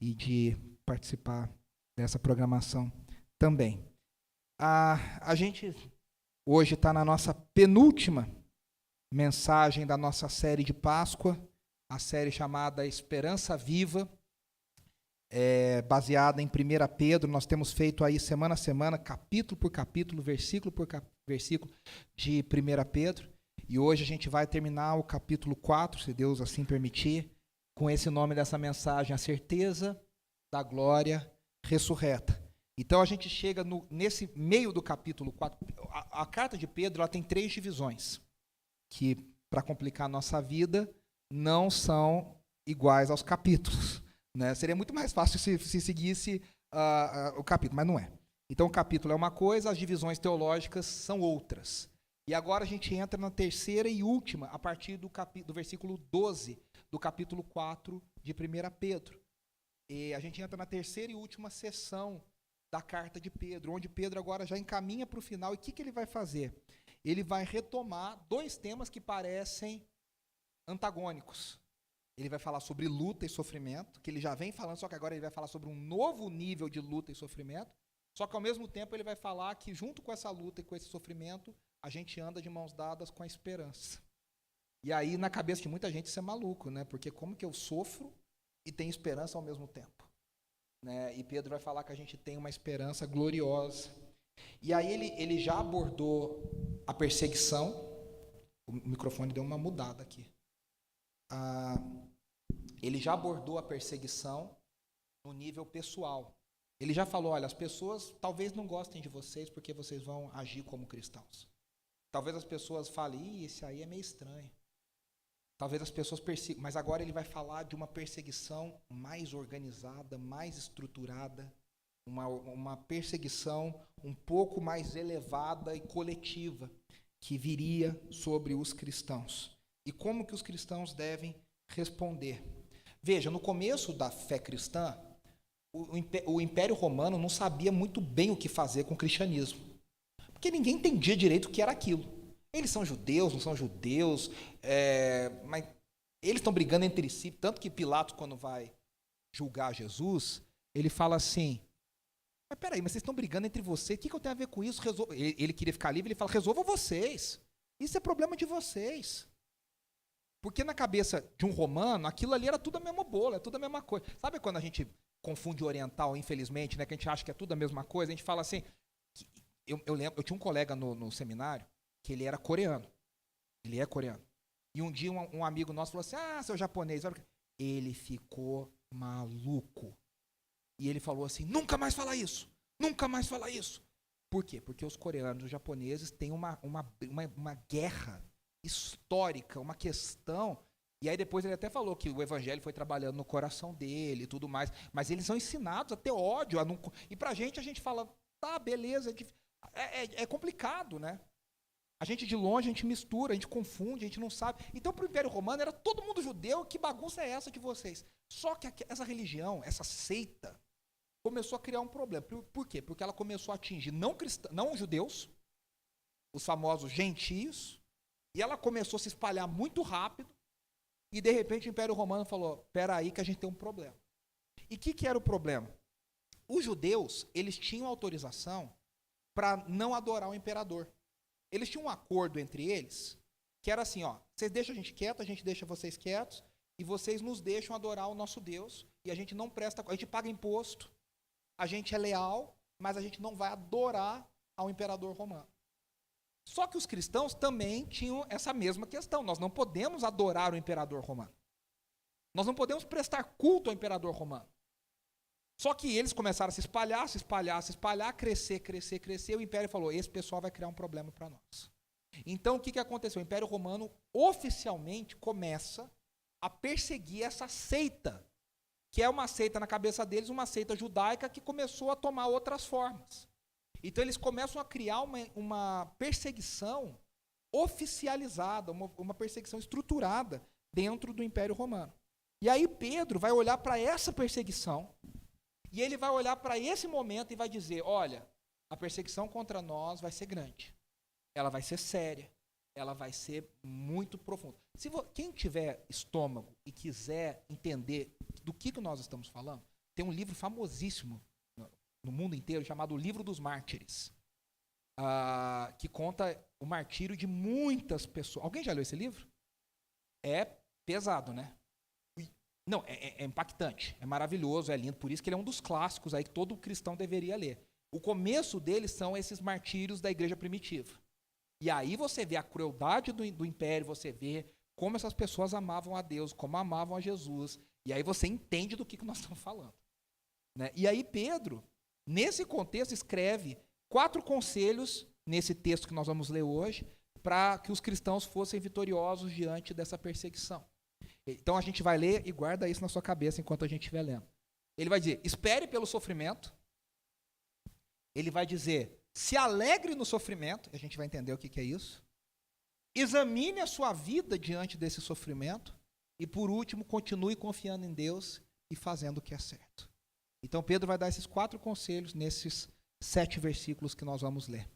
e de participar dessa programação também. A gente hoje está na nossa penúltima mensagem da nossa série de Páscoa, a série chamada Esperança Viva, baseada em 1 Pedro. Nós temos feito aí semana a semana, capítulo por capítulo, versículo por versículo de 1 Pedro. E hoje a gente vai terminar o capítulo 4, se Deus assim permitir, com esse nome dessa mensagem, a certeza da glória ressurreta. Então a gente chega nesse meio do capítulo 4. A carta de Pedro ela tem 3 divisões, que, para complicar a nossa vida, não são iguais aos capítulos. Né? Seria muito mais fácil se seguisse o capítulo, mas não é. Então o capítulo é uma coisa, as divisões teológicas são outras. E agora a gente entra na terceira e última, a partir do versículo 12, do capítulo 4 de 1 Pedro. E a gente entra na terceira e última sessão da carta de Pedro, onde Pedro agora já encaminha para o final. E o que ele vai fazer? Ele vai retomar 2 temas que parecem antagônicos. Ele vai falar sobre luta e sofrimento, que ele já vem falando, só que agora ele vai falar sobre um novo nível de luta e sofrimento. Só que ao mesmo tempo ele vai falar que junto com essa luta e com esse sofrimento, a gente anda de mãos dadas com a esperança. E aí na cabeça de muita gente isso é maluco, né? Porque como que eu sofro e tenho esperança ao mesmo tempo? Né? E Pedro vai falar que a gente tem uma esperança gloriosa. E aí ele já abordou a perseguição. O microfone deu uma mudada aqui. Ele já abordou a perseguição no nível pessoal. Ele já falou, olha, as pessoas talvez não gostem de vocês porque vocês vão agir como cristãos. Talvez as pessoas falem, esse aí é meio estranho. Talvez as pessoas persigam, mas agora ele vai falar de uma perseguição mais organizada, mais estruturada, uma perseguição um pouco mais elevada e coletiva que viria sobre os cristãos. E como que os cristãos devem responder? Veja, no começo da fé cristã, o Império Romano não sabia muito bem o que fazer com o cristianismo, porque ninguém entendia direito o que era aquilo. Eles são judeus, não são judeus, mas eles estão brigando entre si, tanto que Pilatos, quando vai julgar Jesus, ele fala assim, mas peraí, mas vocês estão brigando entre vocês, o que eu tenho a ver com isso? Ele queria ficar livre, ele fala, resolvam vocês, isso é problema de vocês. Porque na cabeça de um romano, aquilo ali era tudo a mesma bola, é tudo a mesma coisa. Sabe quando a gente confunde oriental, infelizmente, né, que a gente acha que é tudo a mesma coisa, a gente fala assim, eu lembro, eu tinha um colega no seminário, que ele era coreano. Ele é coreano. E um dia um amigo nosso falou assim, seu japonês. Ele ficou maluco. E ele falou assim, nunca mais fala isso. Nunca mais fala isso. Por quê? Porque os coreanos e os japoneses têm uma guerra histórica, uma questão. E aí depois ele até falou que o evangelho foi trabalhando no coração dele e tudo mais. Mas eles são ensinados a ter ódio. E pra gente, a gente fala, tá, beleza. É complicado, né? A gente de longe, a gente mistura, a gente confunde, a gente não sabe. Então, para o Império Romano, era todo mundo judeu. Que bagunça é essa de vocês? Só que essa religião, essa seita, começou a criar um problema. Por quê? Porque ela começou a atingir não judeus, os famosos gentios, e ela começou a se espalhar muito rápido, e de repente o Império Romano falou, espera aí que a gente tem um problema. E o que era o problema? Os judeus, eles tinham autorização para não adorar o imperador. Eles tinham um acordo entre eles, que era assim, vocês deixam a gente quieto, a gente deixa vocês quietos, e vocês nos deixam adorar o nosso Deus, e a gente não presta, a gente paga imposto, a gente é leal, mas a gente não vai adorar ao imperador romano. Só que os cristãos também tinham essa mesma questão, nós não podemos adorar o imperador romano. Nós não podemos prestar culto ao imperador romano. Só que eles começaram a se espalhar, crescer, e o Império falou, esse pessoal vai criar um problema para nós. Então, o que aconteceu? O Império Romano oficialmente começa a perseguir essa seita, que é uma seita na cabeça deles, uma seita judaica que começou a tomar outras formas. Então, eles começam a criar uma perseguição oficializada, uma perseguição estruturada dentro do Império Romano. E aí Pedro vai olhar para essa perseguição, e ele vai olhar para esse momento e vai dizer, olha, a perseguição contra nós vai ser grande. Ela vai ser séria. Ela vai ser muito profunda. Quem tiver estômago e quiser entender do que nós estamos falando, Tem um livro famosíssimo no mundo inteiro chamado O Livro dos Mártires, que conta o martírio de muitas pessoas. Alguém já leu esse livro? É pesado, né? Não, é impactante, é maravilhoso, é lindo, por isso que ele é um dos clássicos aí que todo cristão deveria ler. O começo dele são esses martírios da igreja primitiva. E aí você vê a crueldade do império, você vê como essas pessoas amavam a Deus, como amavam a Jesus, e aí você entende do que nós estamos falando. Né? E aí Pedro, nesse contexto, escreve 4 conselhos, nesse texto que nós vamos ler hoje, para que os cristãos fossem vitoriosos diante dessa perseguição. Então a gente vai ler e guarda isso na sua cabeça enquanto a gente estiver lendo. Ele vai dizer, espere pelo sofrimento. Ele vai dizer, se alegre no sofrimento. A gente vai entender o que é isso. Examine a sua vida diante desse sofrimento. E por último, continue confiando em Deus e fazendo o que é certo. Então Pedro vai dar esses 4 conselhos nesses 7 versículos que nós vamos ler.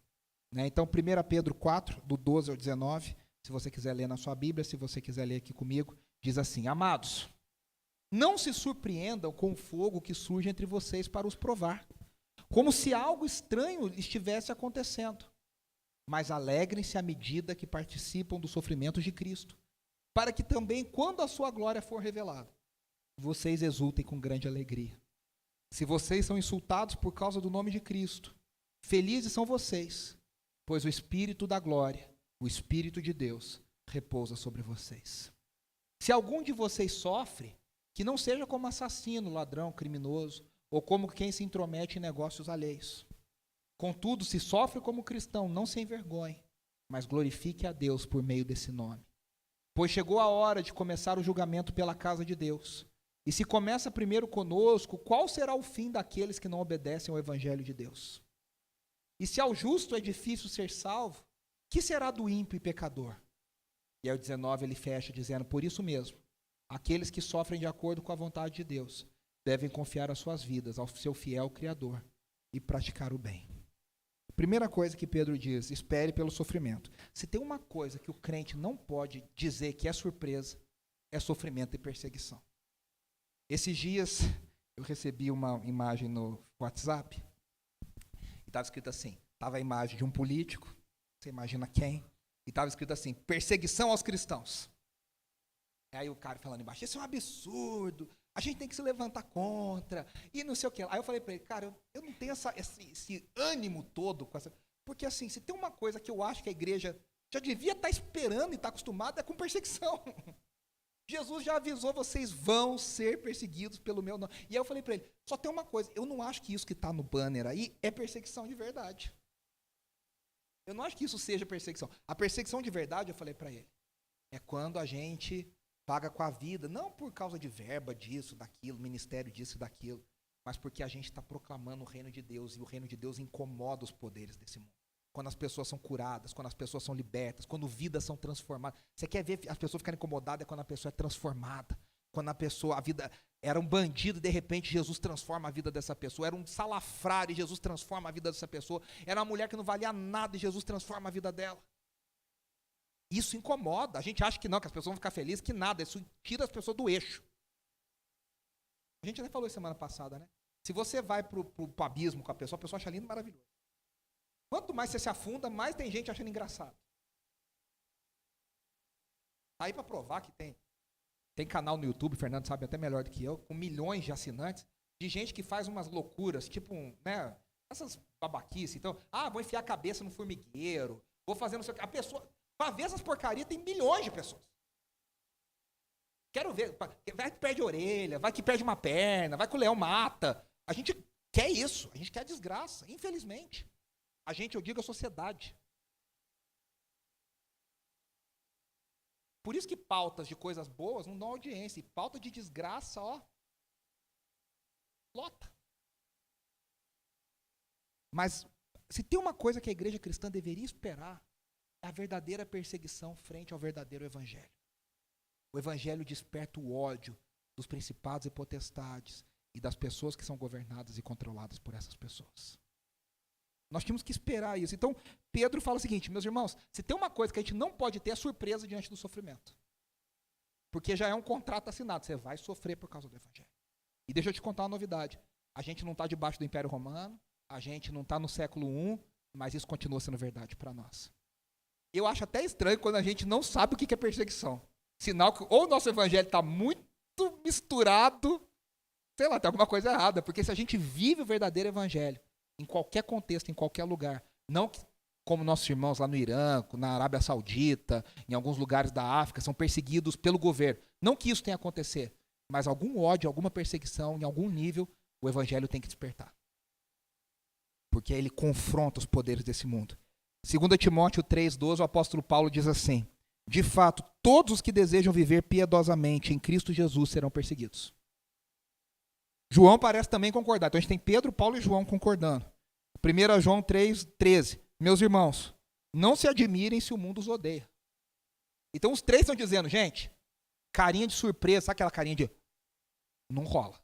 Né? Então 1 Pedro 4, do 12 ao 19, se você quiser ler na sua Bíblia, se você quiser ler aqui comigo, diz assim, amados, não se surpreendam com o fogo que surge entre vocês para os provar, como se algo estranho estivesse acontecendo. Mas alegrem-se à medida que participam dos sofrimentos de Cristo, para que também, quando a sua glória for revelada, vocês exultem com grande alegria. Se vocês são insultados por causa do nome de Cristo, felizes são vocês, pois o Espírito da glória, o Espírito de Deus, repousa sobre vocês. Se algum de vocês sofre, que não seja como assassino, ladrão, criminoso, ou como quem se intromete em negócios alheios. Contudo, se sofre como cristão, não se envergonhe, mas glorifique a Deus por meio desse nome. Pois chegou a hora de começar o julgamento pela casa de Deus. E se começa primeiro conosco, qual será o fim daqueles que não obedecem ao Evangelho de Deus? E se ao justo é difícil ser salvo, que será do ímpio e pecador? E aí o 19 ele fecha dizendo, por isso mesmo, aqueles que sofrem de acordo com a vontade de Deus, devem confiar as suas vidas ao seu fiel Criador e praticar o bem. Primeira coisa que Pedro diz, espere pelo sofrimento. Se tem uma coisa que o crente não pode dizer que é surpresa, é sofrimento e perseguição. Esses dias eu recebi uma imagem no WhatsApp e estava escrito assim, estava a imagem de um político, você imagina quem? E estava escrito assim, perseguição aos cristãos. Aí o cara falando embaixo, isso é um absurdo, a gente tem que se levantar contra, e não sei o que. Aí eu falei para ele, cara, eu não tenho esse ânimo todo, porque assim, se tem uma coisa que eu acho que a igreja já devia estar esperando e estar acostumada, é com perseguição. Jesus já avisou, vocês vão ser perseguidos pelo meu nome. E aí eu falei para ele, só tem uma coisa, eu não acho que isso que está no banner aí é perseguição de verdade. Eu não acho que isso seja perseguição. A perseguição de verdade, eu falei para ele, é quando a gente paga com a vida, não por causa de verba disso, daquilo, ministério disso e daquilo, mas porque a gente está proclamando o reino de Deus, e o reino de Deus incomoda os poderes desse mundo. Quando as pessoas são curadas, quando as pessoas são libertas, quando vidas são transformadas. Você quer ver as pessoas ficarem incomodadas, é quando a pessoa é transformada. Quando a vida era um bandido, de repente Jesus transforma a vida dessa pessoa. Era um salafrário e Jesus transforma a vida dessa pessoa. Era uma mulher que não valia nada e Jesus transforma a vida dela. Isso incomoda. A gente acha que não, que as pessoas vão ficar felizes, que nada. Isso tira as pessoas do eixo. A gente até falou isso semana passada, né? Se você vai para o abismo com a pessoa acha lindo e maravilhoso. Quanto mais você se afunda, mais tem gente achando engraçado. Aí para provar que tem canal no YouTube, o Fernando sabe até melhor do que eu, com milhões de assinantes, de gente que faz umas loucuras, tipo, né, essas babaquices. Então, vou enfiar a cabeça no formigueiro, vou fazer não sei o que. A pessoa, para ver essas porcarias, tem milhões de pessoas. Quero ver, vai que perde a orelha, vai que perde uma perna, vai que o leão mata. A gente quer isso, a gente quer desgraça, infelizmente. Eu digo a sociedade. Por isso que pautas de coisas boas não dão audiência. E pauta de desgraça, lota. Mas se tem uma coisa que a igreja cristã deveria esperar, é a verdadeira perseguição frente ao verdadeiro evangelho. O evangelho desperta o ódio dos principados e potestades e das pessoas que são governadas e controladas por essas pessoas. Nós tínhamos que esperar isso. Então, Pedro fala o seguinte, meus irmãos, se tem uma coisa que a gente não pode ter é surpresa diante do sofrimento. Porque já é um contrato assinado, você vai sofrer por causa do evangelho. E deixa eu te contar uma novidade. A gente não está debaixo do Império Romano, a gente não está no século I, mas isso continua sendo verdade para nós. Eu acho até estranho quando a gente não sabe o que é perseguição. Sinal que ou o nosso evangelho está muito misturado, sei lá, tem alguma coisa errada. Porque se a gente vive o verdadeiro evangelho, em qualquer contexto, em qualquer lugar, não como nossos irmãos lá no Irã, na Arábia Saudita, em alguns lugares da África, são perseguidos pelo governo. Não que isso tenha acontecido, mas algum ódio, alguma perseguição, em algum nível, o evangelho tem que despertar. Porque ele confronta os poderes desse mundo. 2 Timóteo 3,12, o apóstolo Paulo diz assim: de fato, todos os que desejam viver piedosamente em Cristo Jesus serão perseguidos. João parece também concordar. Então a gente tem Pedro, Paulo e João concordando. 1 João 3,13. Meus irmãos, não se admirem se o mundo os odeia. Então os três estão dizendo, gente, carinha de surpresa, sabe aquela carinha de não rola.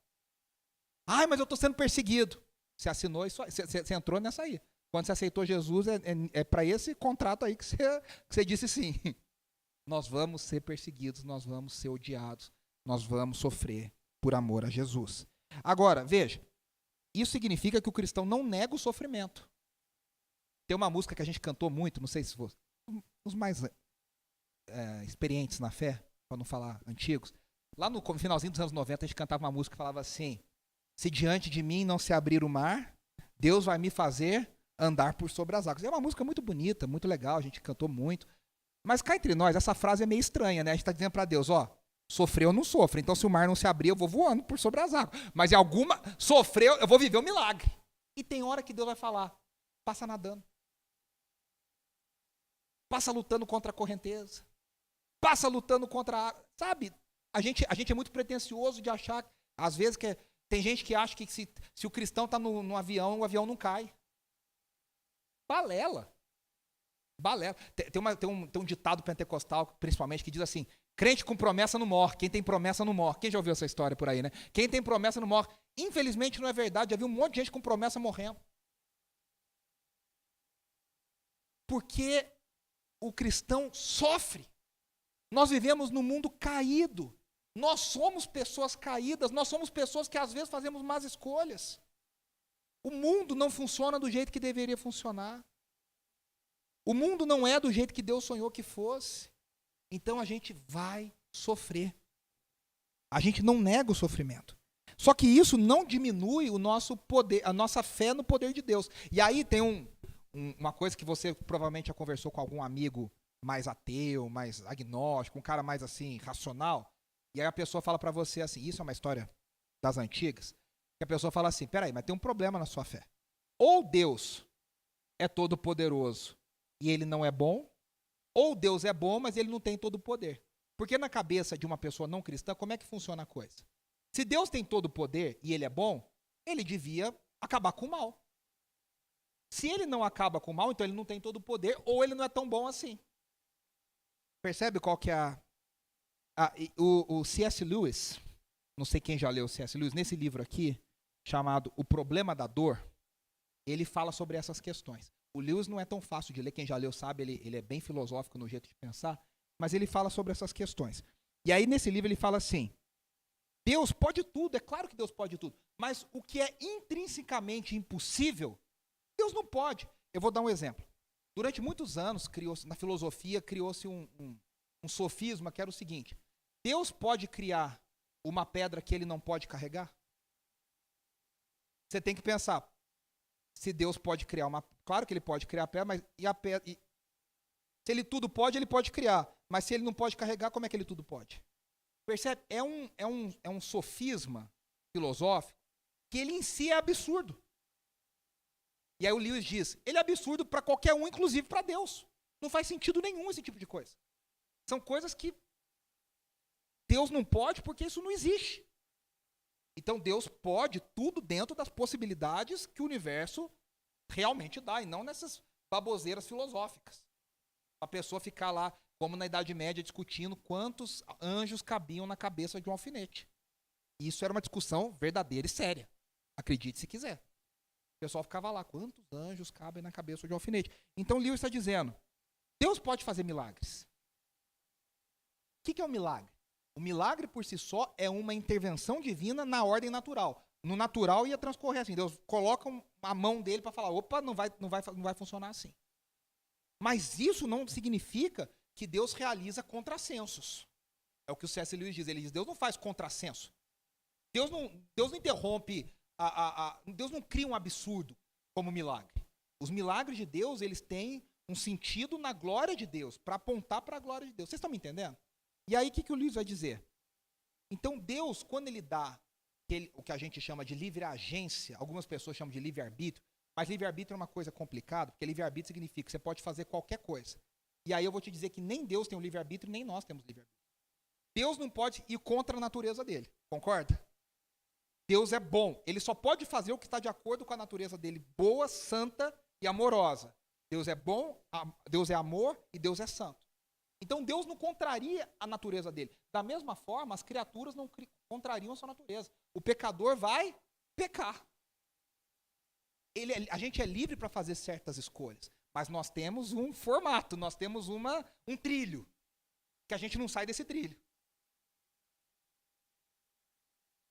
Ai, mas eu estou sendo perseguido. Você assinou isso, você entrou nessa aí. Quando você aceitou Jesus, é para esse contrato aí que você disse sim. Nós vamos ser perseguidos, nós vamos ser odiados, nós vamos sofrer por amor a Jesus. Agora, veja, isso significa que o cristão não nega o sofrimento. Tem uma música que a gente cantou muito, não sei se fosse, os mais experientes na fé, para não falar antigos. Lá no finalzinho dos anos 90, a gente cantava uma música que falava assim: se diante de mim não se abrir o mar, Deus vai me fazer andar por sobre as águas. É uma música muito bonita, muito legal, a gente cantou muito. Mas cá entre nós, essa frase é meio estranha, né? A gente está dizendo para Deus, ó, sofrer eu não sofro, então se o mar não se abrir, eu vou voando por sobre as águas. Mas em alguma, sofrer, eu vou viver um milagre. E tem hora que Deus vai falar, passa nadando. Passa lutando contra a correnteza. Passa lutando contra a água. Sabe, a gente é muito pretensioso de achar, às vezes, tem gente que acha que se o cristão está no avião, o avião não cai. Balela. Tem um ditado pentecostal, principalmente, que diz assim: crente com promessa não morre, quem tem promessa não morre. Quem já ouviu essa história por aí, né? Quem tem promessa não morre. Infelizmente não é verdade, já vi um monte de gente com promessa morrendo. Porque o cristão sofre. Nós vivemos num mundo caído. Nós somos pessoas caídas, nós somos pessoas que às vezes fazemos más escolhas. O mundo não funciona do jeito que deveria funcionar. O mundo não é do jeito que Deus sonhou que fosse. Então a gente vai sofrer. A gente não nega o sofrimento. Só que isso não diminui o nosso poder, a nossa fé no poder de Deus. E aí tem uma coisa que você provavelmente já conversou com algum amigo mais ateu, mais agnóstico, um cara mais assim, racional. E aí a pessoa fala para você assim, isso é uma história das antigas, que a pessoa fala assim, peraí, mas tem um problema na sua fé. Ou Deus é todo poderoso e ele não é bom, ou Deus é bom, mas ele não tem todo o poder. Porque na cabeça de uma pessoa não cristã, como é que funciona a coisa? Se Deus tem todo o poder e ele é bom, ele devia acabar com o mal. Se ele não acaba com o mal, então ele não tem todo o poder, ou ele não é tão bom assim. Percebe qual que é o C.S. Lewis, não sei quem já leu o C.S. Lewis, nesse livro aqui, chamado O Problema da Dor, ele fala sobre essas questões. O Lewis não é tão fácil de ler, quem já leu sabe, ele é bem filosófico no jeito de pensar, mas ele fala sobre essas questões. E aí nesse livro ele fala assim, Deus pode tudo, é claro que Deus pode tudo, mas o que é intrinsecamente impossível, Deus não pode. Eu vou dar um exemplo. Durante muitos anos, na filosofia, criou-se um sofisma que era o seguinte, Deus pode criar uma pedra que ele não pode carregar? Você tem que pensar, se Deus pode criar uma... Claro que ele pode criar a pedra, mas se ele tudo pode, ele pode criar. Mas se ele não pode carregar, como é que ele tudo pode? Percebe? É um sofisma filosófico que ele em si é absurdo. E aí o Lewis diz, ele é absurdo para qualquer um, inclusive para Deus. Não faz sentido nenhum esse tipo de coisa. São coisas que Deus não pode porque isso não existe. Então Deus pode tudo dentro das possibilidades que o universo realmente dá, e não nessas baboseiras filosóficas. A pessoa ficar lá, como na Idade Média, discutindo quantos anjos cabiam na cabeça de um alfinete. Isso era uma discussão verdadeira e séria. Acredite se quiser. O pessoal ficava lá, quantos anjos cabem na cabeça de um alfinete? Então Lewis está dizendo, Deus pode fazer milagres. O que é um milagre? O milagre por si só é uma intervenção divina na ordem natural. No natural ia transcorrer assim. Deus coloca a mão dele para falar, opa, não vai funcionar assim. Mas isso não significa que Deus realiza contrassensos. É o que o C.S. Lewis diz. Ele diz, Deus não faz contrassenso. Deus não interrompe, Deus não cria um absurdo como milagre. Os milagres de Deus, eles têm um sentido na glória de Deus, para apontar para a glória de Deus. Vocês estão me entendendo? E aí, o que o Lewis vai dizer? Então, Deus, quando ele dá o que a gente chama de livre agência, algumas pessoas chamam de livre-arbítrio, mas livre-arbítrio é uma coisa complicada, porque livre-arbítrio significa que você pode fazer qualquer coisa. E aí eu vou te dizer que nem Deus tem um livre-arbítrio, nem nós temos livre-arbítrio. Deus não pode ir contra a natureza dele, concorda? Deus é bom, ele só pode fazer o que está de acordo com a natureza dele, boa, santa e amorosa. Deus é bom, Deus é amor e Deus é santo. Então Deus não contraria a natureza dele. Da mesma forma, as criaturas não contrariam a sua natureza. O pecador vai pecar. A gente é livre para fazer certas escolhas, mas nós temos um formato, nós temos um trilho, que a gente não sai desse trilho.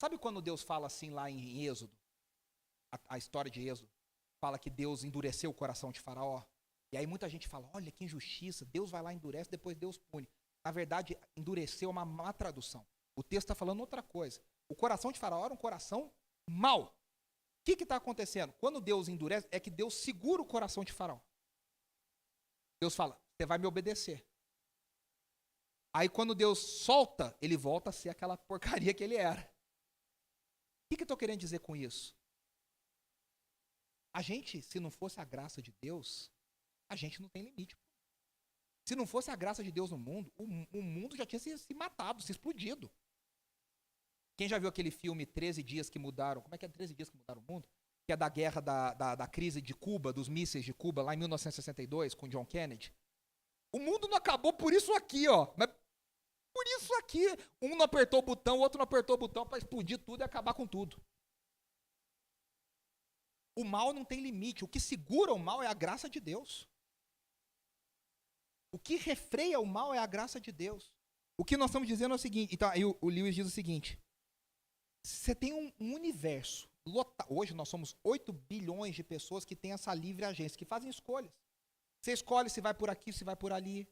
Sabe quando Deus fala assim lá em Êxodo, a história de Êxodo, fala que Deus endureceu o coração de Faraó? E aí muita gente fala, olha que injustiça, Deus vai lá e endurece, depois Deus pune. Na verdade, endureceu é uma má tradução. O texto está falando outra coisa. O coração de Faraó era um coração mau. O que está acontecendo? Quando Deus endurece, é que Deus segura o coração de Faraó. Deus fala, você vai me obedecer. Aí quando Deus solta, ele volta a ser aquela porcaria que ele era. O que eu estou querendo dizer com isso? A gente, se não fosse a graça de Deus, a gente não tem limite. Se não fosse a graça de Deus no mundo, o mundo já tinha se matado, se explodido. Quem já viu aquele filme 13 Dias que Mudaram? Como é que é 13 Dias que Mudaram o Mundo? Que é da guerra da crise de Cuba, dos mísseis de Cuba, lá em 1962, com John Kennedy. O mundo não acabou por isso aqui, ó. Mas por isso aqui. Um não apertou o botão, o outro não apertou o botão para explodir tudo e acabar com tudo. O mal não tem limite. O que segura o mal é a graça de Deus. O que refreia o mal é a graça de Deus. O que nós estamos dizendo é o seguinte. Então, aí o Lewis diz o seguinte. Você tem um universo. Hoje nós somos 8 bilhões de pessoas que têm essa livre agência, que fazem escolhas. Você escolhe se vai por aqui, se vai por ali.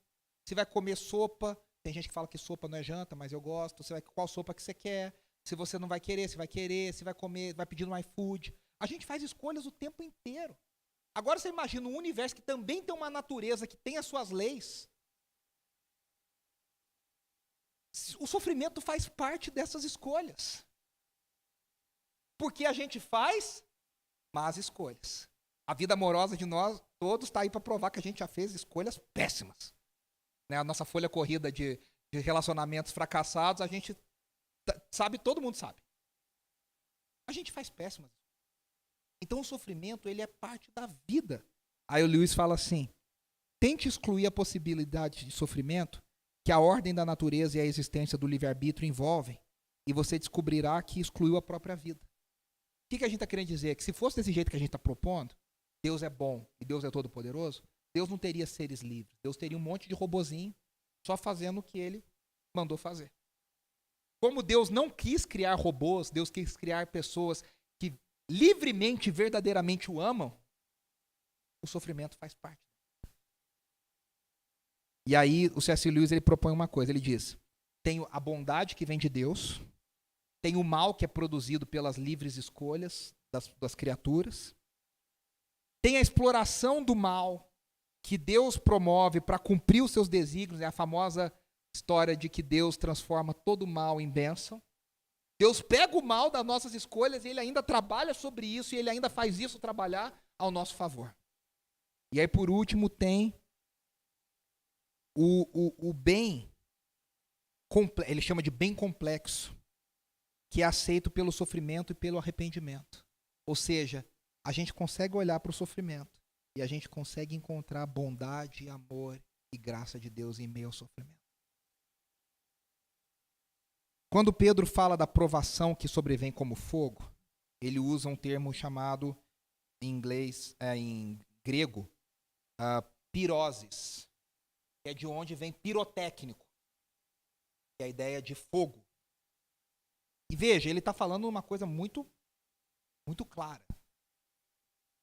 Se vai comer sopa. Tem gente que fala que sopa não é janta, mas eu gosto. Qual sopa que você quer? Se você não vai querer, se vai querer. Se vai comer, vai pedir no iFood. A gente faz escolhas o tempo inteiro. Agora você imagina um universo que também tem uma natureza, que tem as suas leis. O sofrimento faz parte dessas escolhas. Porque a gente faz más escolhas. A vida amorosa de nós todos está aí para provar que a gente já fez escolhas péssimas. Né? A nossa folha corrida de relacionamentos fracassados, a gente sabe, todo mundo sabe. A gente faz péssimas. Então o sofrimento, ele é parte da vida. Aí o Lewis fala assim, tente excluir a possibilidade de sofrimento que a ordem da natureza e a existência do livre-arbítrio envolvem, e você descobrirá que excluiu a própria vida. O que a gente está querendo dizer? Que se fosse desse jeito que a gente está propondo, Deus é bom e Deus é todo-poderoso, Deus não teria seres livres. Deus teria um monte de robozinho só fazendo o que ele mandou fazer. Como Deus não quis criar robôs, Deus quis criar pessoas que livremente, verdadeiramente o amam, o sofrimento faz parte. E aí o C.S. Lewis ele propõe uma coisa, ele diz, tem a bondade que vem de Deus, tem o mal que é produzido pelas livres escolhas das criaturas, tem a exploração do mal que Deus promove para cumprir os seus desígnios, é a famosa história de que Deus transforma todo o mal em bênção. Deus pega o mal das nossas escolhas e ele ainda trabalha sobre isso, e ele ainda faz isso trabalhar ao nosso favor. E aí, por último, tem o bem, ele chama de bem complexo, que é aceito pelo sofrimento e pelo arrependimento. Ou seja, a gente consegue olhar para o sofrimento e a gente consegue encontrar bondade, amor e graça de Deus em meio ao sofrimento. Quando Pedro fala da provação que sobrevém como fogo, ele usa um termo chamado, em grego, piroses, que é de onde vem pirotécnico. que é a ideia de fogo. E veja, ele está falando uma coisa muito, muito clara.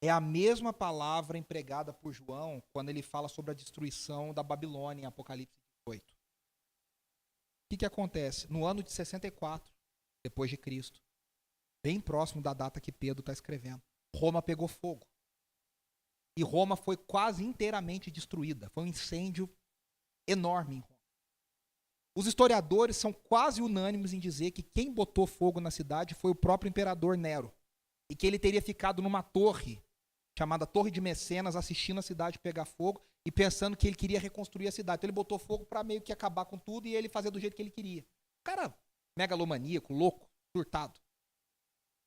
É a mesma palavra empregada por João quando ele fala sobre a destruição da Babilônia em Apocalipse 18. O que acontece? No ano de 64, depois de Cristo, bem próximo da data que Pedro está escrevendo, Roma pegou fogo. E Roma foi quase inteiramente destruída. Foi um incêndio enorme em Roma. Os historiadores são quase unânimes em dizer que quem botou fogo na cidade foi o próprio imperador Nero. E que ele teria ficado numa torre, chamada Torre de Mecenas, assistindo a cidade pegar fogo e pensando que ele queria reconstruir a cidade. Então ele botou fogo para meio que acabar com tudo e ele fazer do jeito que ele queria. O cara megalomaníaco, louco, surtado.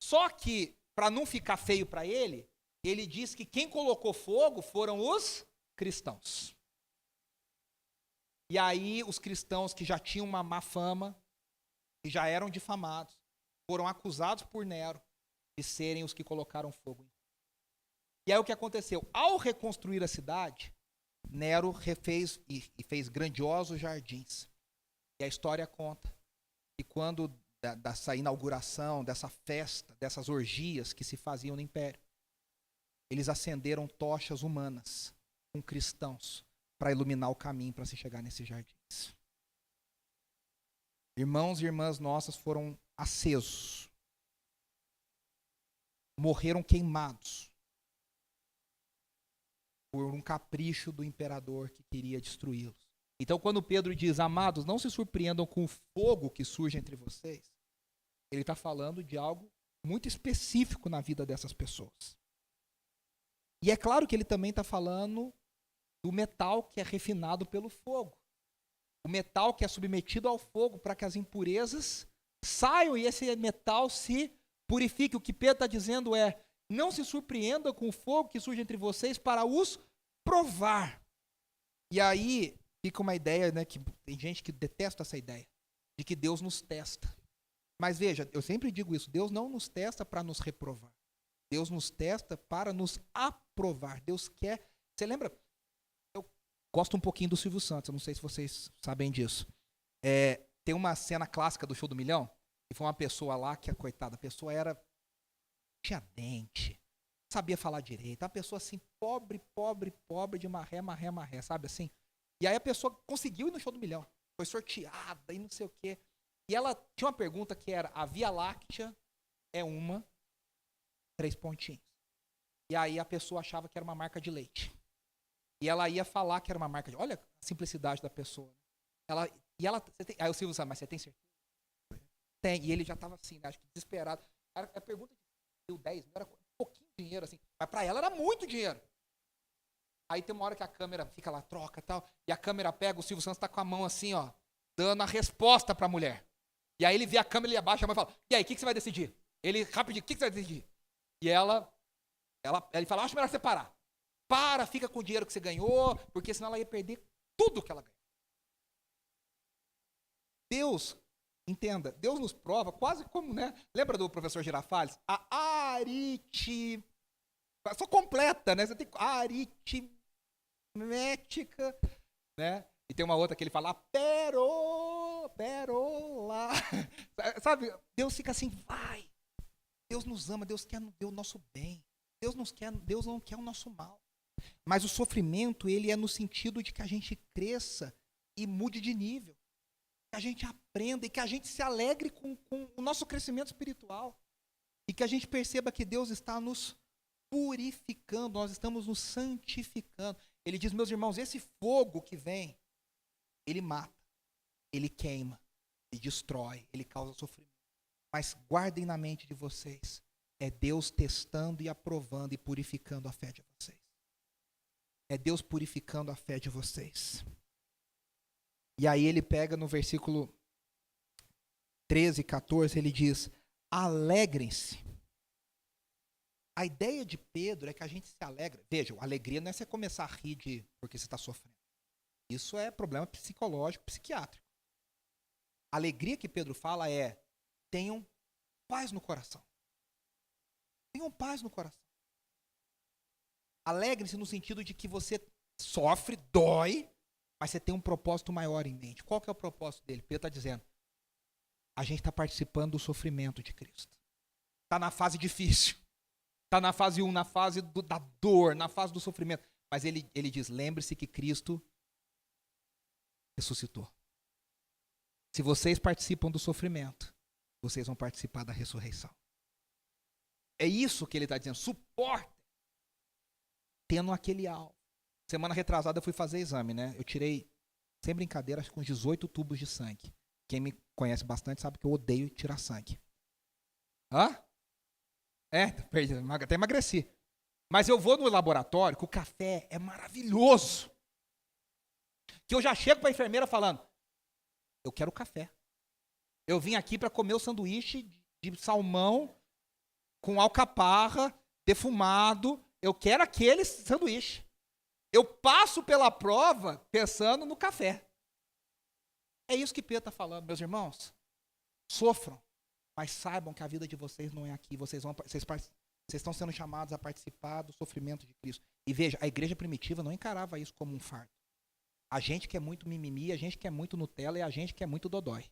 Só que, para não ficar feio para ele, ele diz que quem colocou fogo foram os cristãos. E aí os cristãos que já tinham uma má fama, que já eram difamados, foram acusados por Nero de serem os que colocaram fogo. E aí o que aconteceu? Ao reconstruir a cidade, Nero refez e fez grandiosos jardins. E a história conta que quando dessa inauguração, dessa festa, dessas orgias que se faziam no Império, eles acenderam tochas humanas com cristãos para iluminar o caminho para se chegar nesses jardins. Irmãos e irmãs nossas foram acesos, morreram queimados por um capricho do imperador que queria destruí-los. Então, quando Pedro diz, amados, não se surpreendam com o fogo que surge entre vocês, ele está falando de algo muito específico na vida dessas pessoas. E é claro que ele também está falando do metal que é refinado pelo fogo. O metal que é submetido ao fogo para que as impurezas saiam e esse metal se purifique. O que Pedro está dizendo é, não se surpreenda com o fogo que surge entre vocês para os provar. E aí fica uma ideia, né, que tem gente que detesta essa ideia, de que Deus nos testa. Mas veja, eu sempre digo isso, Deus não nos testa para nos reprovar. Deus nos testa para nos aprovar. Deus quer... Você lembra? Eu gosto um pouquinho do Silvio Santos, eu não sei se vocês sabem disso. Tem uma cena clássica do Show do Milhão, e foi uma pessoa lá que, coitada, a pessoa tinha dente, sabia falar direito, uma pessoa assim, pobre, de marré, sabe assim? E aí a pessoa conseguiu ir no Show do Milhão, foi sorteada e não sei o quê. E ela tinha uma pergunta que era, a Via Láctea é 3 pontinhos. E aí a pessoa achava que era uma marca de leite. E ela ia falar que era uma marca de... Olha a simplicidade da pessoa. Aí o Silvio sabe, mas você tem certeza? Tem. E ele já estava assim, né, acho que desesperado. A pergunta de 10, não era um pouquinho de dinheiro, assim. Mas para ela era muito dinheiro. Aí tem uma hora que a câmera fica lá, troca e tal, e a câmera pega, o Silvio Santos está com a mão assim, ó, dando a resposta para a mulher. E aí ele vê a câmera, ele abaixa a mão e fala, e aí, o que você vai decidir? Ele, rapidinho, o que você vai decidir? E ele fala, acho melhor você parar. Para, fica com o dinheiro que você ganhou, porque senão ela ia perder tudo que ela ganhou. Deus, entenda, Deus nos prova quase como, né? Lembra do professor Girafales? A aritmética, só completa, né? Você tem aritmética, né? E tem uma outra que ele fala, perola. Sabe? Deus fica assim, vai. Deus nos ama, Deus quer o nosso bem. Deus não quer o nosso mal. Mas o sofrimento, ele é no sentido de que a gente cresça e mude de nível. Que a gente aprenda e que a gente se alegre com o nosso crescimento espiritual. E que a gente perceba que Deus está nos purificando, nós estamos nos santificando. Ele diz, meus irmãos, esse fogo que vem, ele mata, ele queima, ele destrói, ele causa sofrimento. Mas guardem na mente de vocês, é Deus testando e aprovando e purificando a fé de vocês. É Deus purificando a fé de vocês. E aí ele pega no versículo 13 e 14, ele diz, alegrem-se. A ideia de Pedro é que a gente se alegra. Veja, a alegria não é você começar a rir porque você está sofrendo. Isso é problema psicológico, psiquiátrico. A alegria que Pedro fala é, tenham paz no coração. Tenham paz no coração. Alegrem-se no sentido de que você sofre, dói, Mas você tem um propósito maior em mente. Qual que é o propósito dele? Pedro está dizendo, a gente está participando do sofrimento de Cristo. Está na fase difícil. Está na fase 1, na fase da dor, na fase do sofrimento. Mas ele diz, lembre-se que Cristo ressuscitou. Se vocês participam do sofrimento, vocês vão participar da ressurreição. É isso que ele está dizendo. Suporte. Tendo aquele alvo. Semana retrasada eu fui fazer exame, né? Eu tirei, sem brincadeira, acho que uns 18 tubos de sangue. Quem me conhece bastante sabe que eu odeio tirar sangue. Hã? Perdi, até emagreci. Mas eu vou no laboratório, que o café é maravilhoso. Que eu já chego para a enfermeira falando, eu quero café. Eu vim aqui para comer o sanduíche de salmão com alcaparra, defumado. Eu quero aquele sanduíche. Eu passo pela prova pensando no café. É isso que Pedro está falando, meus irmãos. Sofram, mas saibam que a vida de vocês não é aqui. Vocês estão sendo chamados a participar do sofrimento de Cristo. E veja, a igreja primitiva não encarava isso como um fardo. A gente que é muito mimimi, a gente que é muito Nutella e a gente que é muito dodói.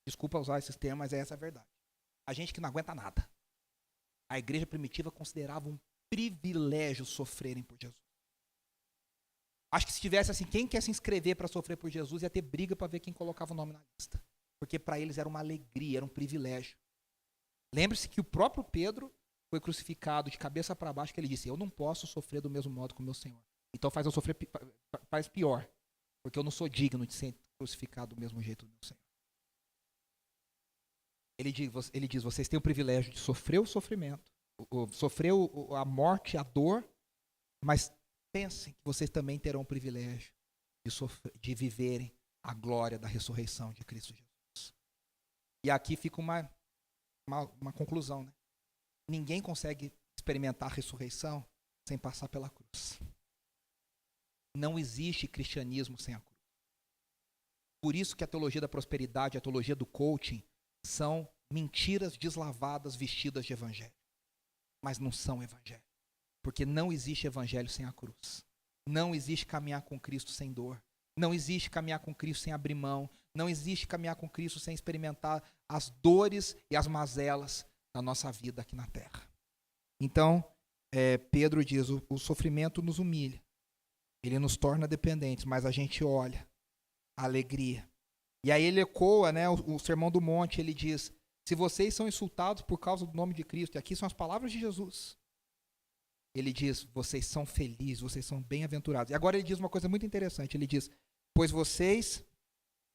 Desculpa usar esses termos, mas essa é a verdade. A gente que não aguenta nada. A igreja primitiva considerava um privilégio sofrerem por Jesus. Acho que se tivesse assim, quem quer se inscrever para sofrer por Jesus ia ter briga para ver quem colocava o nome na lista. Porque para eles era uma alegria, era um privilégio. Lembre-se que o próprio Pedro foi crucificado de cabeça para baixo, que ele disse, eu não posso sofrer do mesmo modo que o meu Senhor. Então faz eu sofrer, faz pior. Porque eu não sou digno de ser crucificado do mesmo jeito do meu Senhor. Ele diz, vocês têm o privilégio de sofrer o sofrimento, sofrer a morte, a dor, mas pensem que vocês também terão o privilégio de viverem a glória da ressurreição de Cristo Jesus. E aqui fica uma conclusão, né? Ninguém consegue experimentar a ressurreição sem passar pela cruz. Não existe cristianismo sem a cruz. Por isso que a teologia da prosperidade, a teologia do coaching, são mentiras deslavadas vestidas de evangelho. Mas não são evangelho. Porque não existe evangelho sem a cruz. Não existe caminhar com Cristo sem dor. Não existe caminhar com Cristo sem abrir mão. Não existe caminhar com Cristo sem experimentar as dores e as mazelas da nossa vida aqui na terra. Então, Pedro diz, o sofrimento nos humilha. Ele nos torna dependentes, mas a gente olha a alegria. E aí ele ecoa, né, o Sermão do Monte, ele diz, se vocês são insultados por causa do nome de Cristo, e aqui são as palavras de Jesus, ele diz, vocês são felizes, vocês são bem-aventurados. E agora ele diz uma coisa muito interessante, ele diz, pois vocês,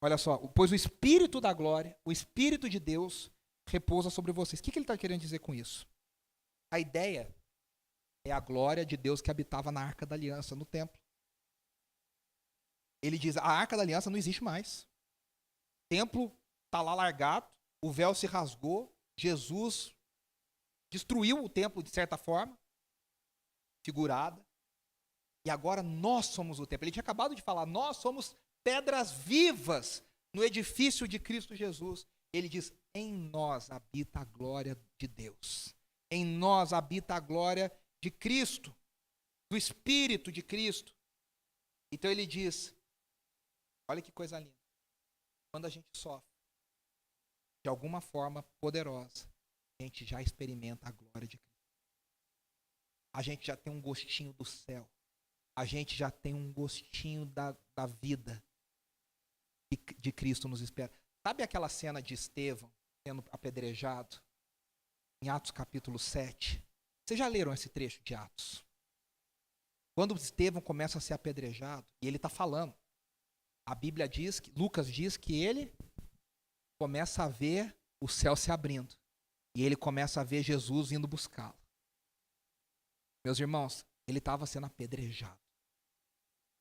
olha só, pois o Espírito da glória, o Espírito de Deus, repousa sobre vocês. O que ele está querendo dizer com isso? A ideia é a glória de Deus que habitava na Arca da Aliança, no templo. Ele diz, a Arca da Aliança não existe mais. O templo está lá largado, o véu se rasgou, Jesus destruiu o templo de certa forma, figurada, e agora nós somos o templo. Ele tinha acabado de falar, nós somos pedras vivas no edifício de Cristo Jesus. Ele diz, em nós habita a glória de Deus. Em nós habita a glória de Cristo, do Espírito de Cristo. Então ele diz, olha que coisa linda, quando a gente sofre, de alguma forma poderosa, a gente já experimenta a glória de Cristo. A gente já tem um gostinho do céu. A gente já tem um gostinho da vida que de Cristo nos espera. Sabe aquela cena de Estevão sendo apedrejado? Em Atos capítulo 7. Vocês já leram esse trecho de Atos? Quando Estevão começa a ser apedrejado, e ele está falando, a Bíblia diz, Lucas diz que ele começa a ver o céu se abrindo. E ele começa a ver Jesus indo buscá-lo. Meus irmãos, ele estava sendo apedrejado.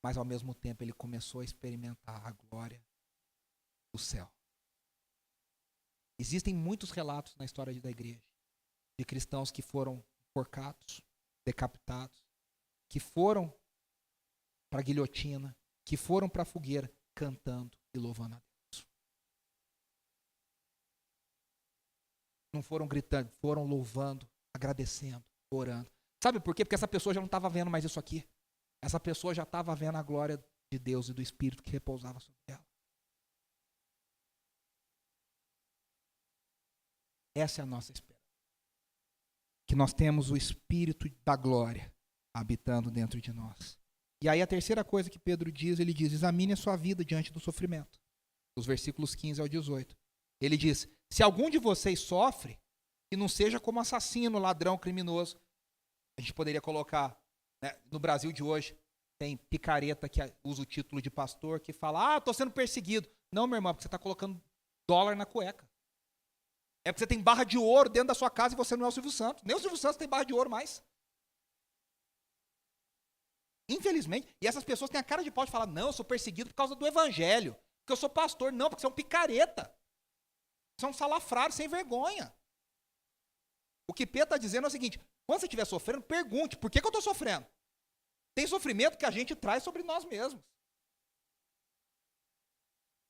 Mas ao mesmo tempo ele começou a experimentar a glória do céu. Existem muitos relatos na história da igreja de cristãos que foram enforcados, decapitados, que foram para a guilhotina, que foram para a fogueira, cantando e louvando a Deus. Não foram gritando, foram louvando, agradecendo, orando. Sabe por quê? Porque essa pessoa já não estava vendo mais isso aqui. Essa pessoa já estava vendo a glória de Deus e do Espírito que repousava sobre ela. Essa é a nossa esperança. Que nós temos o Espírito da glória habitando dentro de nós. E aí a terceira coisa que Pedro diz, ele diz, examine a sua vida diante do sofrimento. Os versículos 15 ao 18. Ele diz, se algum de vocês sofre, que não seja como assassino, ladrão, criminoso. A gente poderia colocar, né, no Brasil de hoje, tem picareta que usa o título de pastor, que fala, estou sendo perseguido. Não, meu irmão, porque você está colocando dólar na cueca. É porque você tem barra de ouro dentro da sua casa e você não é o Silvio Santos. Nem o Silvio Santos tem barra de ouro mais. Infelizmente, e essas pessoas têm a cara de pau de falar, não, eu sou perseguido por causa do evangelho, porque eu sou pastor. Não, porque você é um picareta. Você é um salafrário sem vergonha. O que Pedro está dizendo é o seguinte, quando você estiver sofrendo, pergunte, por que eu estou sofrendo? Tem sofrimento que a gente traz sobre nós mesmos.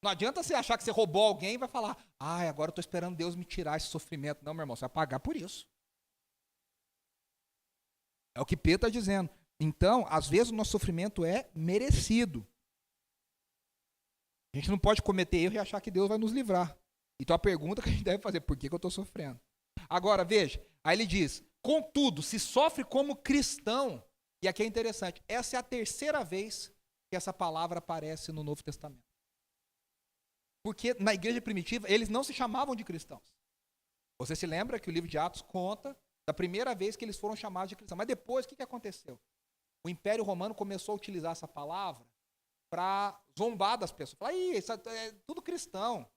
Não adianta você achar que você roubou alguém e vai falar, agora eu estou esperando Deus me tirar esse sofrimento. Não, meu irmão, você vai pagar por isso. É o que Pedro está dizendo. Então, às vezes o nosso sofrimento é merecido. A gente não pode cometer erro e achar que Deus vai nos livrar. Então a pergunta que a gente deve fazer, por que eu estou sofrendo? Agora, veja, aí ele diz, contudo, se sofre como cristão, e aqui é interessante, essa é a terceira vez que essa palavra aparece no Novo Testamento. Porque na igreja primitiva, eles não se chamavam de cristãos. Você se lembra que o livro de Atos conta da primeira vez que eles foram chamados de cristãos. Mas depois, o que aconteceu? O Império Romano começou a utilizar essa palavra para zombar das pessoas. Falar, isso é tudo cristão.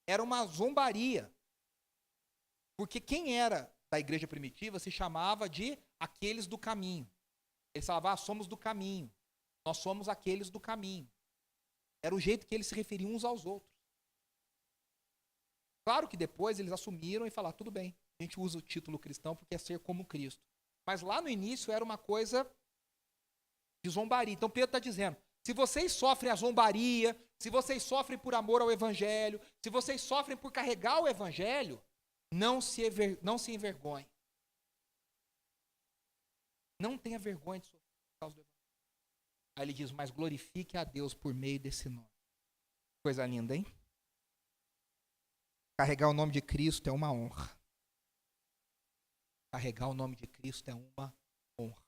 Era uma zombaria. Porque quem era da igreja primitiva se chamava de aqueles do caminho. Eles falavam, somos do caminho. Nós somos aqueles do caminho. Era o jeito que eles se referiam uns aos outros. Claro que depois eles assumiram e falaram, tudo bem, a gente usa o título cristão porque é ser como Cristo. Mas lá no início era uma coisa de zombaria. Então Pedro está dizendo, se vocês sofrem a zombaria, se vocês sofrem por amor ao Evangelho, se vocês sofrem por carregar o Evangelho, não se envergonhem. Não tenha vergonha de sofrer por causa do Evangelho. Aí ele diz, mas glorifique a Deus por meio desse nome. Coisa linda, hein? Carregar o nome de Cristo é uma honra. Carregar o nome de Cristo é uma honra.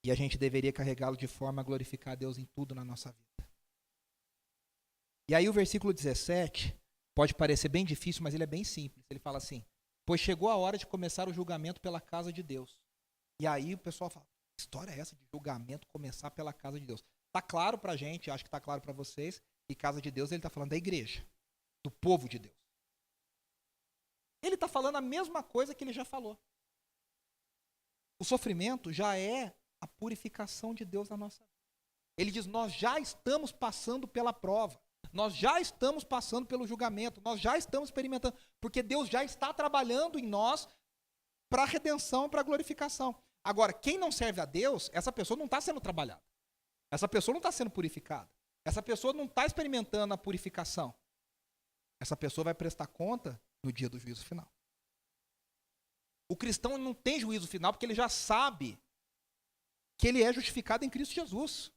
E a gente deveria carregá-lo de forma a glorificar a Deus em tudo na nossa vida. E aí o versículo 17 pode parecer bem difícil, mas ele é bem simples. Ele fala assim, pois chegou a hora de começar o julgamento pela casa de Deus. E aí o pessoal fala, que história é essa de julgamento começar pela casa de Deus? Está claro para a gente, acho que está claro para vocês, que casa de Deus ele está falando da igreja, do povo de Deus. Ele está falando a mesma coisa que ele já falou. O sofrimento já é a purificação de Deus na nossa vida. Ele diz, nós já estamos passando pela prova. Nós já estamos passando pelo julgamento. Nós já estamos experimentando. Porque Deus já está trabalhando em nós para a redenção, para a glorificação. Agora, quem não serve a Deus, essa pessoa não está sendo trabalhada. Essa pessoa não está sendo purificada. Essa pessoa não está experimentando a purificação. Essa pessoa vai prestar conta no dia do juízo final. O cristão não tem juízo final porque ele já sabe que ele é justificado em Cristo Jesus.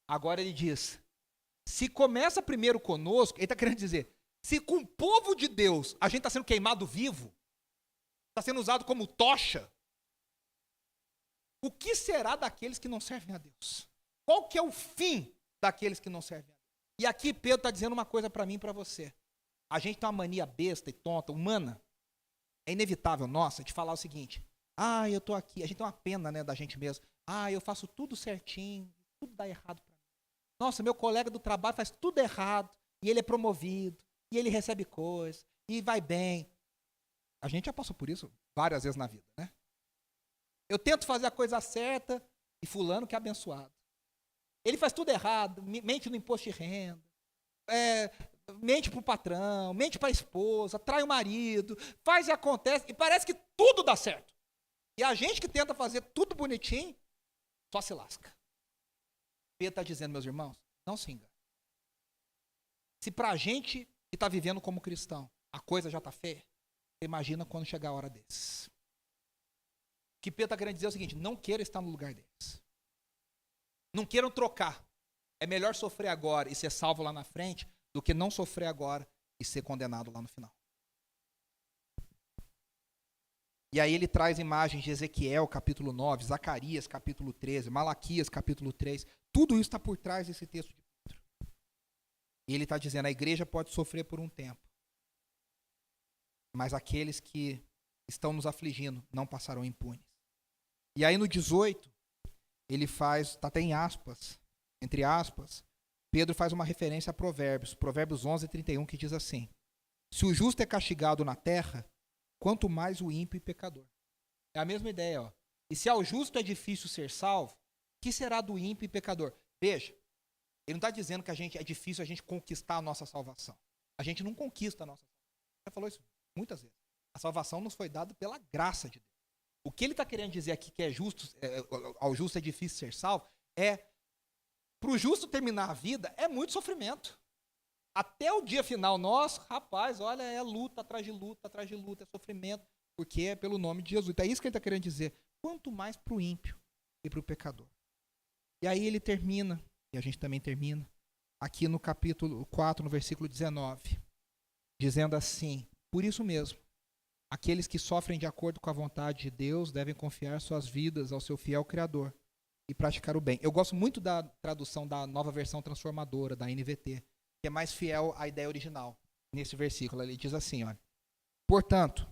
Agora ele diz, se começa primeiro conosco, ele está querendo dizer, se com o povo de Deus a gente está sendo queimado vivo, está sendo usado como tocha, o que será daqueles que não servem a Deus? Qual que é o fim daqueles que não servem a Deus? E aqui Pedro está dizendo uma coisa para mim e para você. A gente tem uma mania besta e tonta, humana, é inevitável nossa, de falar o seguinte, eu estou aqui, a gente tem uma pena, né, da gente mesmo, eu faço tudo certinho, tudo dá errado para mim. Nossa, meu colega do trabalho faz tudo errado, e ele é promovido, e ele recebe coisa, e vai bem. A gente já passou por isso várias vezes na vida, né? Eu tento fazer a coisa certa, e fulano que é abençoado. Ele faz tudo errado, mente no imposto de renda, mente para o patrão, mente para a esposa, trai o marido, faz e acontece, e parece que tudo dá certo. E a gente que tenta fazer tudo bonitinho, só se lasca. Pedro está dizendo, meus irmãos, não se engane. Se para a gente que está vivendo como cristão, a coisa já está feia, imagina quando chegar a hora desses. O que Pedro está querendo dizer é o seguinte, não queira estar no lugar deles. Não queiram trocar. É melhor sofrer agora e ser salvo lá na frente do que não sofrer agora e ser condenado lá no final. E aí ele traz imagens de Ezequiel, capítulo 9, Zacarias, capítulo 13, Malaquias, capítulo 3. Tudo isso está por trás desse texto de Pedro. E ele está dizendo, a igreja pode sofrer por um tempo, mas aqueles que estão nos afligindo não passarão impunes. E aí no 18, ele faz, está até em aspas, entre aspas, Pedro faz uma referência a Provérbios 11:31, que diz assim: se o justo é castigado na terra, quanto mais o ímpio e pecador. É a mesma ideia, ó. E se ao justo é difícil ser salvo, que será do ímpio e pecador? Veja, ele não está dizendo que é difícil a gente conquistar a nossa salvação. A gente não conquista a nossa salvação. Já falou isso muitas vezes. A salvação nos foi dada pela graça de Deus. O que ele está querendo dizer aqui que é justo, ao justo é difícil ser salvo, para o justo terminar a vida, é muito sofrimento. Até o dia final, nós, rapaz, olha, é luta atrás de luta, é sofrimento, porque é pelo nome de Jesus. Então é isso que ele está querendo dizer. Quanto mais para o ímpio e para o pecador. E aí ele termina, e a gente também termina, aqui no capítulo 4, no versículo 19, dizendo assim: por isso mesmo, aqueles que sofrem de acordo com a vontade de Deus devem confiar suas vidas ao seu fiel Criador e praticar o bem. Eu gosto muito da tradução da Nova Versão Transformadora, da NVT, que é mais fiel à ideia original. Nesse versículo, ele diz assim, olha: portanto,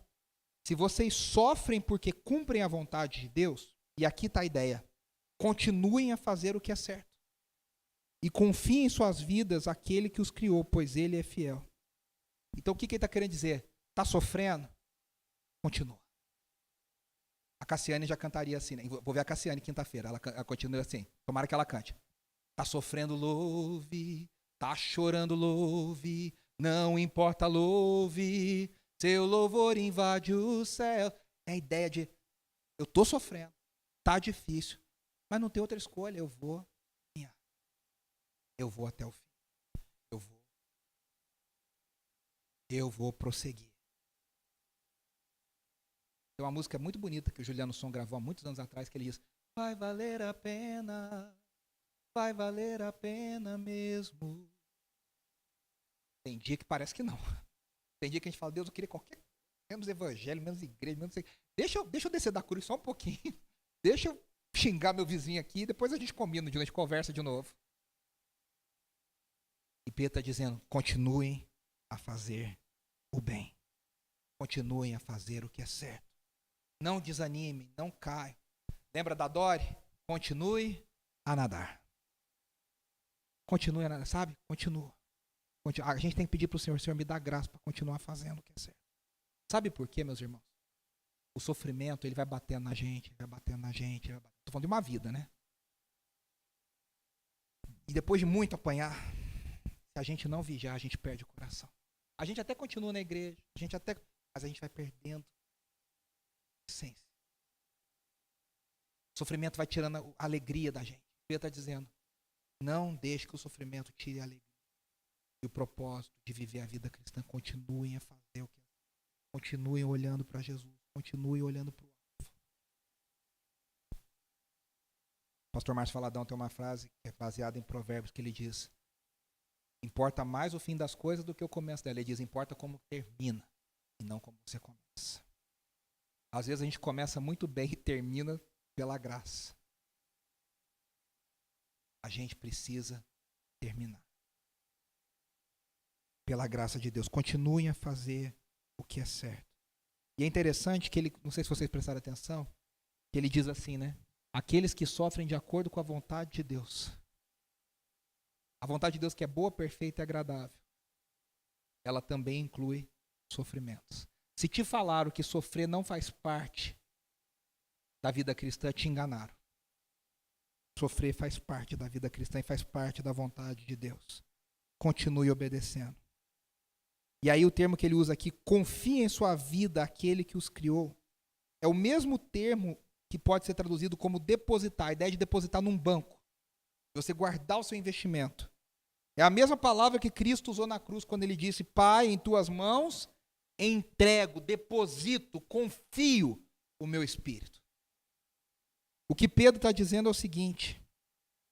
se vocês sofrem porque cumprem a vontade de Deus, e aqui está a ideia, continuem a fazer o que é certo. E confiem em suas vidas àquele que os criou, pois ele é fiel. Então o que ele está querendo dizer? Está sofrendo? Continua. A Cassiane já cantaria assim, né? Vou ver a Cassiane quinta-feira, ela continua assim, tomara que ela cante. Está sofrendo, louve. Tá chorando, louve, não importa, louve, seu louvor invade o céu. É a ideia de, eu tô sofrendo, tá difícil, mas não tem outra escolha, eu vou até o fim, eu vou prosseguir. Tem uma música muito bonita que o Juliano Som gravou há muitos anos atrás, que ele diz, vai valer a pena mesmo. Tem dia que parece que não. Tem dia que a gente fala, Deus, eu queria menos evangelho, menos igreja, menos... Deixa eu descer da cruz só um pouquinho. Deixa eu xingar meu vizinho aqui e depois a gente combina, a gente conversa de novo. E Pedro está dizendo, continuem a fazer o bem. Continuem a fazer o que é certo. Não desanime, não caia. Lembra da Dori? Continue a nadar. Continue a nadar, sabe? Continua. A gente tem que pedir para o Senhor me dá graça para continuar fazendo o que é certo. Sabe por quê, meus irmãos? O sofrimento, ele vai batendo na gente. Estou falando de uma vida, né? E depois de muito apanhar, se a gente não vigiar, a gente perde o coração. A gente até continua na igreja, mas a gente vai perdendo a essência. O sofrimento vai tirando a alegria da gente. Ele está dizendo, não deixe que o sofrimento tire a alegria. E o propósito de viver a vida cristã, continuem a fazer o que é. Continuem olhando para Jesus, continuem olhando para o alvo. O pastor Márcio Valadão tem uma frase que é baseada em Provérbios, que ele diz, importa mais o fim das coisas do que o começo dela. Ele diz, importa como termina e não como você começa. Às vezes a gente começa muito bem e termina pela graça. A gente precisa terminar. Pela graça de Deus. Continuem a fazer o que é certo. E é interessante que ele, não sei se vocês prestaram atenção, que ele diz assim, né? Aqueles que sofrem de acordo com a vontade de Deus. A vontade de Deus que é boa, perfeita e agradável. Ela também inclui sofrimentos. Se te falaram que sofrer não faz parte da vida cristã, te enganaram. Sofrer faz parte da vida cristã e faz parte da vontade de Deus. Continue obedecendo. E aí o termo que ele usa aqui, confie em sua vida àquele que os criou, é o mesmo termo que pode ser traduzido como depositar, a ideia de depositar num banco. Você guardar o seu investimento. É a mesma palavra que Cristo usou na cruz quando ele disse, Pai, em tuas mãos entrego, deposito, confio o meu espírito. O que Pedro está dizendo é o seguinte,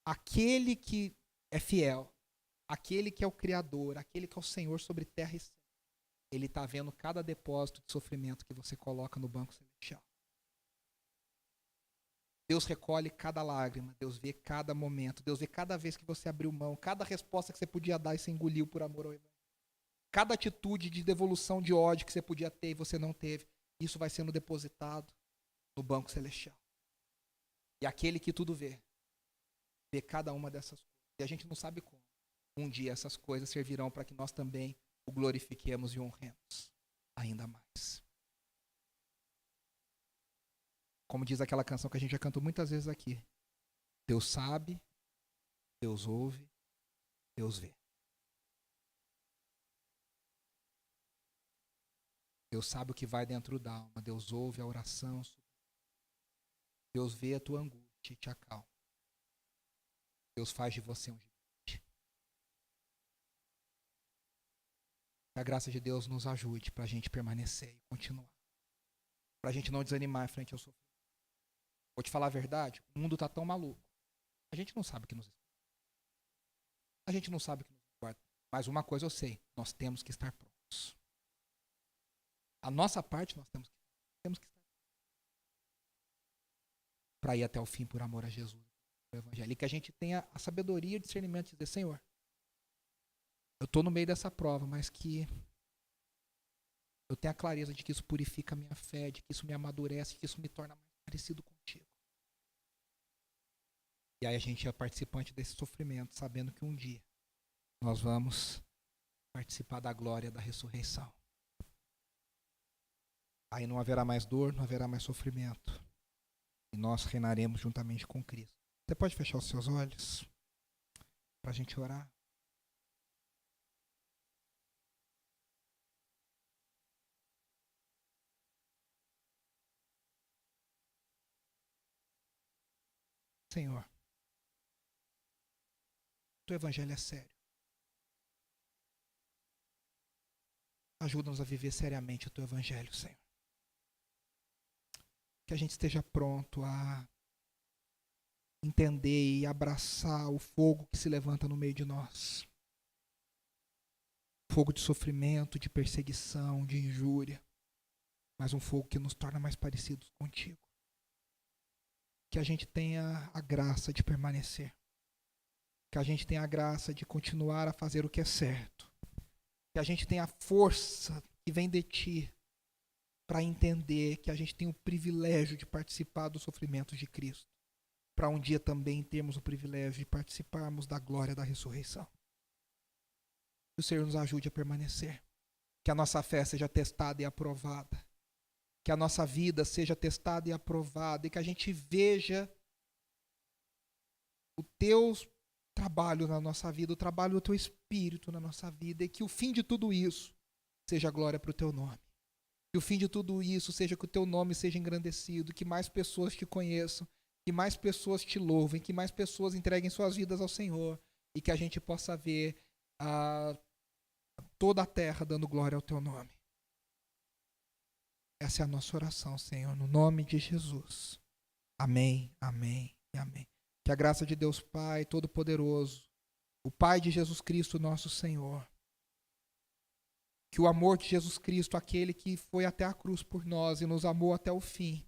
aquele que é fiel, aquele que é o Criador, aquele que é o Senhor sobre terra e céu, ele está vendo cada depósito de sofrimento que você coloca no banco celestial. Deus recolhe cada lágrima, Deus vê cada momento, Deus vê cada vez que você abriu mão, cada resposta que você podia dar e você engoliu por amor ao Evangelho. Cada atitude de devolução de ódio que você podia ter e você não teve, isso vai sendo depositado no banco celestial. E aquele que tudo vê cada uma dessas coisas. E a gente não sabe como. Um dia essas coisas servirão para que nós também o glorifiquemos e honremos ainda mais. Como diz aquela canção que a gente já cantou muitas vezes aqui. Deus sabe, Deus ouve, Deus vê. Deus sabe o que vai dentro da alma. Deus ouve a oração. Deus vê a tua angústia e te acalma. Deus faz de você um gigante. Que a graça de Deus nos ajude para a gente permanecer e continuar. Para a gente não desanimar em frente ao sofrimento. Vou te falar a verdade, o mundo está tão maluco. A gente não sabe o que nos espera. A gente não sabe o que nos aguarda. Mas uma coisa eu sei, nós temos que estar prontos. A nossa parte nós temos que estar para ir até o fim por amor a Jesus, o Evangelho. E que a gente tenha a sabedoria e o discernimento de dizer, Senhor, eu estou no meio dessa prova, mas que eu tenho a clareza de que isso purifica a minha fé, de que isso me amadurece, de que isso me torna mais parecido contigo. E aí a gente é participante desse sofrimento, sabendo que um dia nós vamos participar da glória da ressurreição. Aí não haverá mais dor, não haverá mais sofrimento. E nós reinaremos juntamente com Cristo. Você pode fechar os seus olhos para a gente orar? Senhor, o teu evangelho é sério. Ajuda-nos a viver seriamente o teu evangelho, Senhor. Que a gente esteja pronto a entender e abraçar o fogo que se levanta no meio de nós. Fogo de sofrimento, de perseguição, de injúria. Mas um fogo que nos torna mais parecidos contigo. Que a gente tenha a graça de permanecer. Que a gente tenha a graça de continuar a fazer o que é certo. Que a gente tenha a força que vem de ti para entender que a gente tem o privilégio de participar dos sofrimentos de Cristo. Para um dia também termos o privilégio de participarmos da glória da ressurreição. Que o Senhor nos ajude a permanecer. Que a nossa fé seja testada e aprovada. Que a nossa vida seja testada e aprovada. E que a gente veja o teu trabalho na nossa vida, o trabalho do teu Espírito na nossa vida. E que o fim de tudo isso seja glória para o teu nome. Que o fim de tudo isso seja que o teu nome seja engrandecido, que mais pessoas te conheçam, que mais pessoas te louvem, que mais pessoas entreguem suas vidas ao Senhor e que a gente possa ver toda a terra dando glória ao teu nome. Essa é a nossa oração, Senhor, no nome de Jesus. Amém, amém e amém. Que a graça de Deus Pai Todo-Poderoso, o Pai de Jesus Cristo, nosso Senhor, que o amor de Jesus Cristo, aquele que foi até a cruz por nós e nos amou até o fim,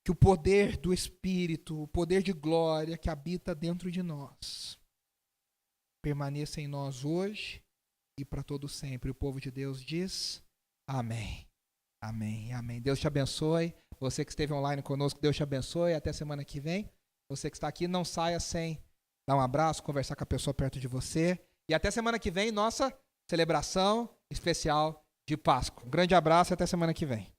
que o poder do Espírito, o poder de glória que habita dentro de nós, permaneça em nós hoje e para todo sempre. O povo de Deus diz amém. Amém, amém. Deus te abençoe. Você que esteve online conosco, Deus te abençoe. Até semana que vem. Você que está aqui, não saia sem dar um abraço, conversar com a pessoa perto de você. E até semana que vem, nossa celebração especial de Páscoa. Um grande abraço e até semana que vem.